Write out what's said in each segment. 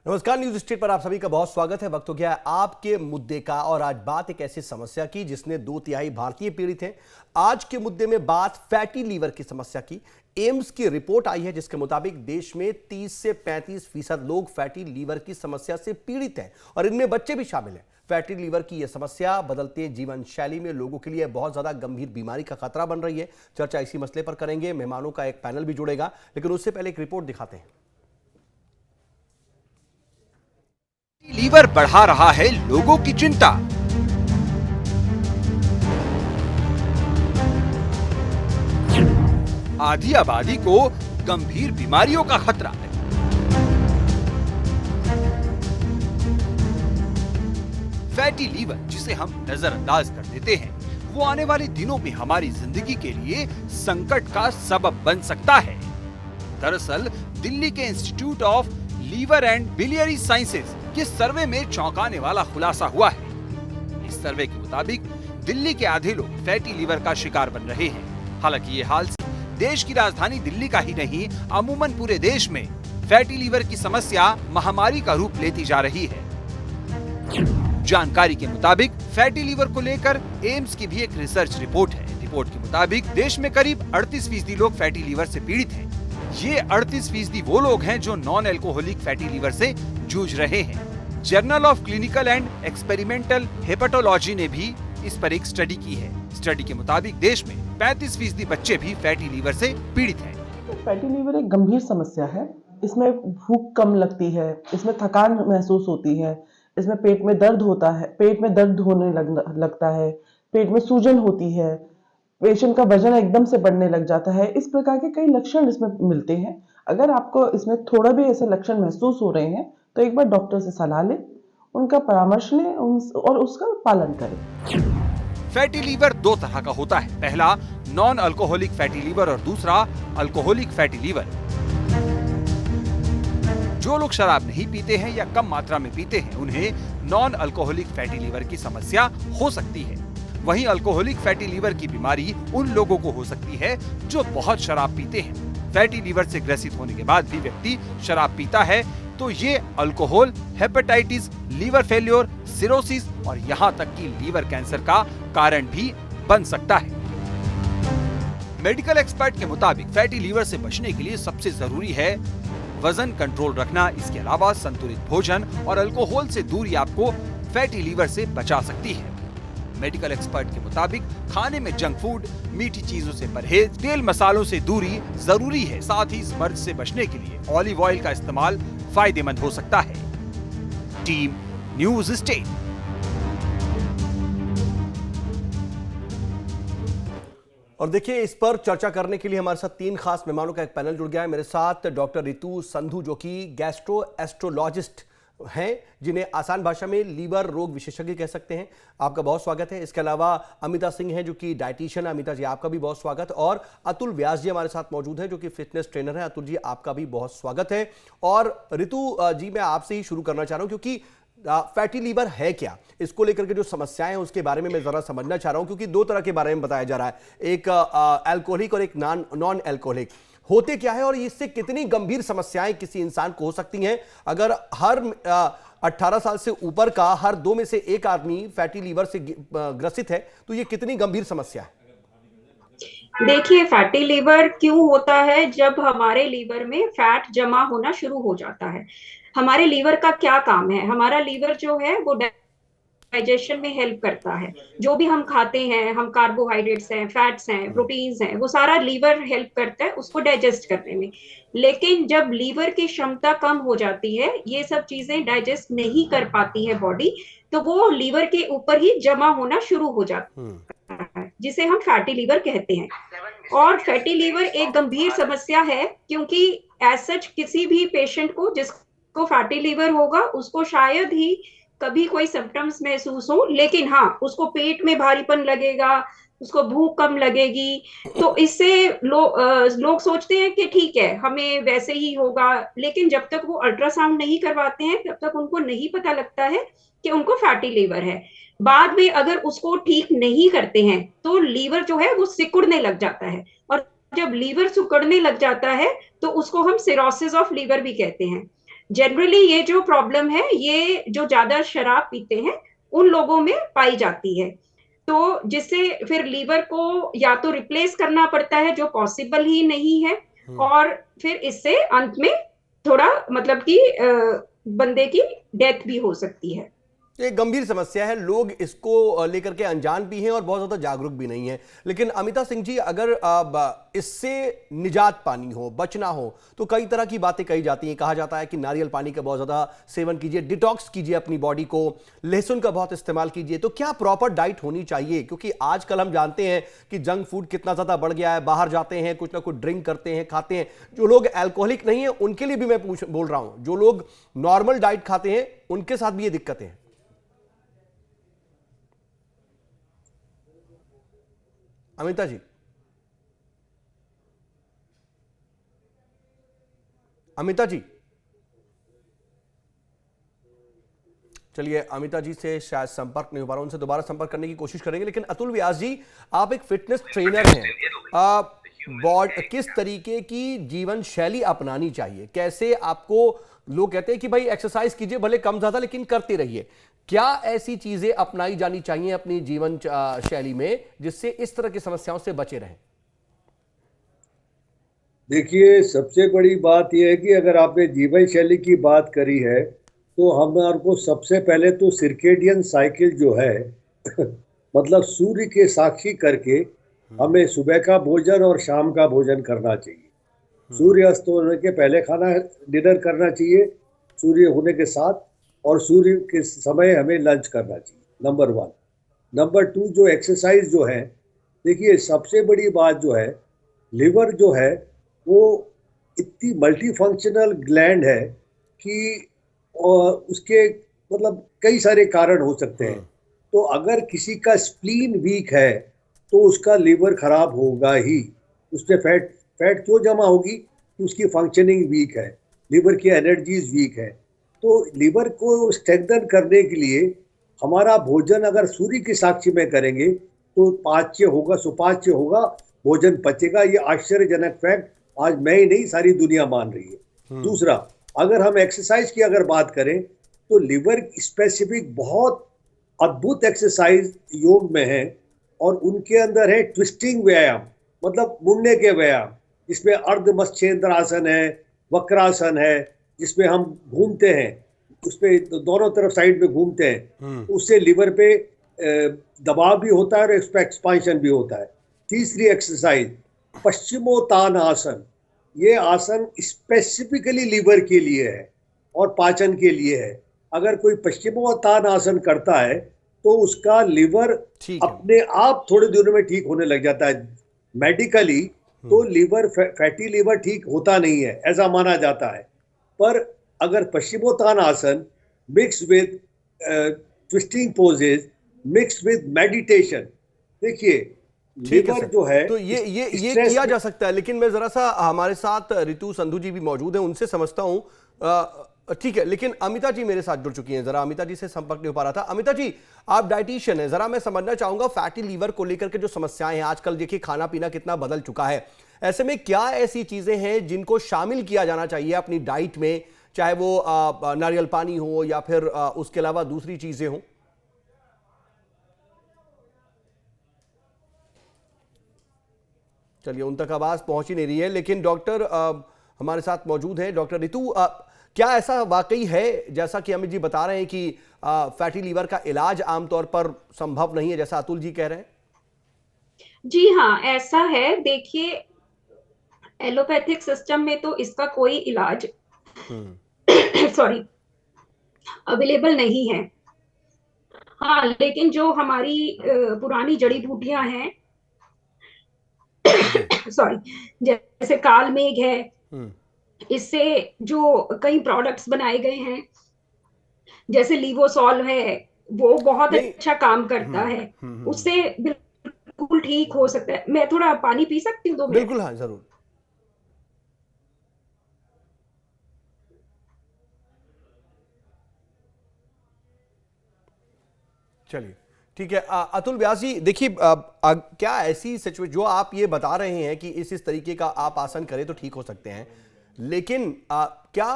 नमस्कार, news street पर आप सभी का बहुत स्वागत है। वक्त हो गया है आपके मुद्दे का और आज बात एक ऐसी समस्या की जिसने 2/3 भारतीय पीड़ित हैं। आज के मुद्दे में बात फैटी लीवर की समस्या की। एम्स की रिपोर्ट आई है जिसके मुताबिक देश में 30 से 35% लोग फैटी लीवर की समस्या से पीड़ित हैं और इनमें बच्चे भी शामिल हैं। फैटी लीवर की यह समस्या बदलते जीवन शैली में लोगों के लिए बहुत ज्यादा गंभीर बीमारी का खतरा बन रही है। चर्चा इसी मसले पर करेंगे। मेहमानों का एक पैनल भी जुड़ेगा, लेकिन उससे पहले एक रिपोर्ट दिखाते हैं। लीवर बढ़ा रहा है लोगों की चिंता। आधी आबादी को गंभीर बीमारियों का खतरा है। फैटी लीवर, जिसे हम नजरअंदाज कर देते हैं, वो आने वाले दिनों में हमारी जिंदगी के लिए संकट का सबब बन सकता है। दरअसल दिल्ली के Institute of Liver and Biliary Sciences के सर्वे में चौंकाने वाला खुलासा हुआ है। इस सर्वे के मुताबिक दिल्ली के आधे लोग फैटी लीवर का शिकार बन रहे हैं। हालांकि ये हाल देश की राजधानी दिल्ली का ही नहीं, अमूमन पूरे देश में फैटी लीवर की समस्या महामारी का रूप लेती जा रही है। जानकारी के मुताबिक फैटी लीवर को लेकर एम्स की भी एक रिसर्च रिपोर्ट है। रिपोर्ट के मुताबिक देश में करीब 38% लोग फैटी लीवर से पीड़ित हैं। ये 38% वो लोग हैं जो नॉन एल्कोहलिक फैटी लीवर से जूझ रहे हैं। Journal of clinical and experimental hepatology ने भी इस पर एक स्टडी की है। स्टडी के मुताबिक देश में 35% बच्चे भी फैटी लीवर से पीड़ित हैं। फैटी लीवर एक गंभीर समस्या है। इसमें भूख कम लगती है, इसमें थकान महसूस होती है, इसमें पेट में दर्द होता है, पेट में दर्द होने लगता है, पेट में सूजन होती है, पेशेंट का वजन एकदम से बढ़ने लग जाता है। इस प्रकार के कई लक्षण इसमें मिलते हैं। अगर आपको इसमें थोड़ा भी ऐसे लक्षण महसूस हो रहे हैं तो एक बार डॉक्टर से सलाह लें, उनका परामर्श लें और उसका पालन करें। फैटी लीवर दो तरह का होता है। पहला नॉन अल्कोहलिक फैटी लीवर और दूसरा अल्कोहलिक फैटी लीवर। जो लोग शराब नहीं पीते हैं या कम मात्रा में पीते हैं, उन्हें नॉन अल्कोहलिक फैटी लीवर की समस्या हो सकती है। वहीं अल्कोहलिक फैटी लीवर की बीमारी उन लोगों को हो सकती है जो बहुत शराब पीते हैं। फैटी लीवर से ग्रसित होने के बाद भी व्यक्ति शराब पीता है तो ये alcohol, hepatitis, liver failure, cirrhosis और यहाँ तक कि लीवर कैंसर का कारण भी बन सकता है। मेडिकल एक्सपर्ट के मुताबिक फैटी लीवर से बचने के लिए सबसे जरूरी है वजन कंट्रोल रखना। इसके अलावा संतुलित भोजन और अल्कोहल से दूरी आपको फैटी लीवर से बचा सकती है। मेडिकल एक्सपर्ट के मुताबिक खाने में जंक फूड, मीठी चीजों से परहेज, तेल मसालों से दूरी जरूरी है। साथ ही इस मर्ज से बचने के लिए ऑलिव ऑयल का इस्तेमाल फायदेमंद हो सकता है। Team news state. और देखिए, इस पर चर्चा करने के लिए हमारे साथ 3 खास मेहमानों का एक पैनल जुड़ गया है। मेरे साथ डॉक्टर रितु संधू, जो कि गैस्ट्रोएस्ट्रोलॉजिस्ट हैं, जिन्हें आसान भाषा में लीवर रोग विशेषज्ञ कह सकते हैं। आपका बहुत स्वागत है। इसके अलावा अमिता सिंह हैं, जो कि डाइटिशियन है। अमिता जी, आपका भी बहुत स्वागत। और अतुल व्यास जी हमारे साथ मौजूद हैं, जो कि फिटनेस ट्रेनर है। अतुल जी, आपका भी बहुत स्वागत है। और रितु जी, मैं आपसे ही शुरू करना चाह रहा हूं, क्योंकि फैटी लीवर है क्या, इसको लेकर के जो समस्याएं हैं उसके बारे में मैं जरा समझना चाह रहा हूं, क्योंकि 2 तरह के बारे में बताया जा रहा है, एक अल्कोहलिक और एक नॉन अल्कोहलिक। होते क्या है और इससे कितनी गंभीर समस्याएं किसी इंसान को हो सकती हैं अगर हर 18 साल से ऊपर का हर 2 में से 1 आदमी फैटी लीवर से ग्रसित है, तो ये कितनी गंभीर समस्या है? देखिए, फैटी लीवर क्यों होता है? जब हमारे लीवर में फैट जमा होना शुरू हो जाता है। हमारे लीवर का क्या काम है? हमारा लीवर जो है वो डाइजेशन में हेल्प करता है। जो भी हम खाते हैं, हम कार्बोहाइड्रेट्स हैं, फैट्स हैं, प्रोटीन्स हैं, वो सारा लीवर हेल्प करता है उसको डाइजेस्ट करने में। लेकिन जब लीवर की क्षमता कम हो जाती है, ये सब चीजें डाइजेस्ट नहीं कर पाती है बॉडी, तो वो लीवर के ऊपर ही जमा होना शुरू हो जाता है, जिसे हम फैटी लीवर कहते हैं। और फैटी लीवर एक गंभीर समस्या है, क्योंकि एज सच किसी भी पेशेंट को जिसको फैटी लीवर होगा, उसको शायद ही कभी कोई सिम्टम्स महसूस हो, लेकिन हाँ, उसको पेट में भारीपन लगेगा, उसको भूख कम लगेगी। तो इससे लोग सोचते हैं कि ठीक है, हमें वैसे ही होगा, लेकिन जब तक वो अल्ट्रासाउंड नहीं करवाते हैं तब तक उनको नहीं पता लगता है कि उनको फैटी लीवर है। बाद में अगर उसको ठीक नहीं करते हैं तो लीवर जो है वो सिकुड़ने लग जाता है, और जब लीवर सिकुड़ने लग जाता है तो उसको हम सिरोसिस ऑफ लीवर भी कहते हैं। जनरली ये जो प्रॉब्लम है ये जो ज्यादा शराब पीते हैं उन लोगों में पाई जाती है। तो जिससे फिर लीवर को या तो रिप्लेस करना पड़ता है, जो पॉसिबल ही नहीं है, और फिर इससे अंत में थोड़ा मतलब कि बंदे की डेथ भी हो सकती है। एक गंभीर समस्या है, लोग इसको लेकर के अनजान भी हैं और बहुत ज्यादा जागरूक भी नहीं है। लेकिन अमिता सिंह जी, अगर इससे निजात पानी हो, बचना हो, तो कई तरह की बातें कही जाती हैं। कहा जाता है कि नारियल पानी का बहुत ज्यादा सेवन कीजिए, डिटॉक्स कीजिए अपनी बॉडी को, लहसुन का बहुत इस्तेमाल कीजिए। तो क्या प्रॉपर डाइट होनी चाहिए? क्योंकि आजकल हम जानते हैं कि जंक फूड कितना ज्यादा बढ़ गया है, बाहर जाते हैं, कुछ ना कुछ ड्रिंक करते हैं, खाते हैं। जो लोग अल्कोहलिक नहीं है उनके लिए भी मैं बोल रहा हूं, जो लोग नॉर्मल डाइट खाते हैं उनके साथ भी ये दिक्कतें हैं। अमिता जी, अमिता जी, चलिए अमिता जी से शायद संपर्क नहीं हो पा रहा, उनसे दोबारा संपर्क करने की कोशिश करेंगे। लेकिन अतुल व्यास जी, आप एक फिटनेस ट्रेनर हैं, किस तरीके की जीवन शैली अपनानी चाहिए? कैसे आपको, लोग कहते हैं कि भाई एक्सरसाइज कीजिए भले कम ज्यादा लेकिन करते रहिए, क्या ऐसी चीजें अपनाई जानी चाहिए अपनी जीवन शैली में जिससे इस तरह की समस्याओं से बचे रहें? देखिए, सबसे बड़ी बात यह है कि अगर आपने जीवन शैली की बात करी है तो हमारे को सबसे पहले तो सर्केडियन साइकिल जो है मतलब सूर्य के साक्षी करके हमें सुबह का भोजन और शाम का भोजन करना चाहिए। सूर्य अस्त होने के पहले खाना डिनर करना चाहिए, सूर्य होने के साथ, और सूर्य के समय हमें लंच करना चाहिए, नंबर 1। नंबर 2, जो एक्सरसाइज जो है, देखिए सबसे बड़ी बात जो है, लिवर जो है वो इतनी मल्टी फंक्शनल ग्लैंड है कि उसके मतलब कई सारे कारण हो सकते हैं। तो अगर किसी का स्प्लीन वीक है तो उसका लिवर खराब होगा ही। उसमें फैट क्यों जमा होगी? कि उसकी फंक्शनिंग वीक है, लिवर की एनर्जीज वीक है। तो लिवर को स्ट्रेंथन करने के लिए हमारा भोजन अगर सूर्य की साक्षी में करेंगे तो पाच्य होगा, सुपाच्य होगा, भोजन पचेगा। ये आश्चर्यजनक फैक्ट आज मैं ही नहीं सारी दुनिया मान रही है। दूसरा, अगर हम एक्सरसाइज की अगर बात करें तो लिवर स्पेसिफिक बहुत अद्भुत एक्सरसाइज योग में है, और उनके अंदर है ट्विस्टिंग व्यायाम, मतलब मुड़ने के व्यायाम, जिसमें अर्ध मत्स्येंद्र आसन है, वक्रासन है, जिसमें हम घूमते हैं, उसपे दोनों तरफ साइड में घूमते हैं। उससे लिवर पे दबाव भी होता है और एक्सपेंशन भी होता है। तीसरी एक्सरसाइज पश्चिमोत्तान आसन, ये आसन स्पेसिफिकली लिवर के लिए है और पाचन के लिए है। अगर कोई पश्चिमोत्तान आसन करता है तो उसका लिवर अपने आप थोड़े दिनों में ठीक होने लग जाता है। मेडिकली तो लिवर, फैटी लिवर ठीक होता नहीं है ऐसा माना जाता है। पर अगर पश्चिमोत्तान आसन mix with twisting poses, mix with meditation, देखिए लिवर जो है तो ये किया जा सकता है। लेकिन मैं जरा सा, हमारे साथ रितु संधू जी भी मौजूद हैं, उनसे समझता हूं। ठीक है, लेकिन अमिता जी मेरे साथ जुड़ चुकी हैं, जरा अमिता जी से संपर्क नहीं हो पा रहा था। अमिता जी, आप डाइटिशियन हैं, जरा मैं समझना चाहूंगा फैटी लीवर को लेकर के जो समस्याएं हैं, आजकल देखिए खाना पीना कितना बदल चुका है, ऐसे में क्या ऐसी चीजें हैं जिनको शामिल किया जाना चाहिए अपनी डाइट में, चाहे वो नारियल पानी हो या फिर उसके अलावा दूसरी चीजें हों? चलिए, उन तक आवाज पहुंच ही नहीं रही है। लेकिन डॉक्टर हमारे साथ मौजूद हैं, डॉक्टर रितु, क्या ऐसा वाकई है जैसा कि अमित जी बता रहे हैं कि फैटी लीवर का इलाज आमतौर पर संभव नहीं है, जैसा अतुल जी कह रहे हैं? जी हाँ, ऐसा है। देखिए, एलोपैथिक सिस्टम में तो इसका कोई इलाज सॉरी अवेलेबल नहीं है। हाँ, लेकिन जो हमारी पुरानी जड़ी बूटियां हैं सॉरी, जैसे काल मेघ है, इससे जो कई प्रोडक्ट्स बनाए गए हैं, जैसे लीवोसॉल है, वो बहुत अच्छा काम करता है, उससे बिल्कुल ठीक हो सकता है। मैं थोड़ा पानी पी सकती हूँ 2 मिनट? बिल्कुल, हाँ जरूर। चलिए, ठीक है। अतुल व्यास जी, देखिए क्या ऐसी सिचुएशन जो आप ये बता रहे हैं कि इस तरीके का आप आसन करें तो ठीक हो सकते हैं, लेकिन क्या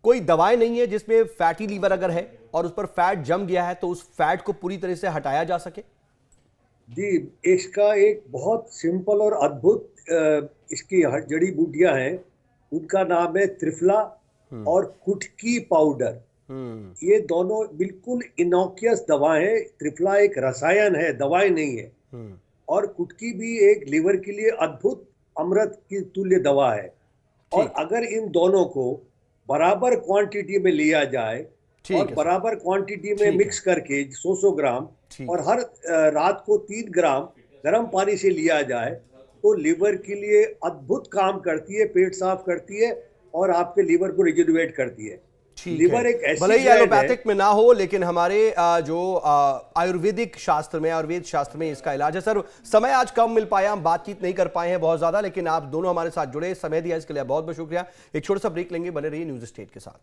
कोई दवाएं नहीं है जिसमें फैटी लीवर अगर है और उस पर फैट जम गया है तो उस फैट को पूरी तरह से हटाया जा सके? जी, इसका एक बहुत सिंपल और अद्भुत इसकी जड़ी बूटियां हैं। उनका नाम है त्रिफला और कुटकी पाउडर। ये दोनों बिल्कुल इनोक्यूअस दवाएं हैं। त्रिफला एक रसायन है, दवाई नहीं है। और कुटकी भी एक लीवर के लिए अद्भुत अमृत की तुल्य दवा है। और अगर इन दोनों को बराबर क्वांटिटी में लिया जाए और बराबर क्वांटिटी में मिक्स करके 100 ग्राम और हर रात को 3 ग्राम गर्म पानी से लिया जाए तो लीवर के लिए अद्भुत काम करती है, पेट साफ करती है और आपके लीवर को रिजुनवेट करती है। लीवर एक ऐसी भले ही एलोपैथिक में ना हो, लेकिन हमारे जो आयुर्वेदिक शास्त्र में, आयुर्वेद शास्त्र में इसका इलाज है। सर, समय आज कम मिल पाया, हम बातचीत नहीं कर पाए हैं बहुत ज्यादा, लेकिन आप दोनों हमारे साथ जुड़े, समय दिया इसके लिए बहुत बहुत शुक्रिया। एक छोटा सा ब्रेक लेंगे, बने रहिए न्यूज़ स्टेट के साथ।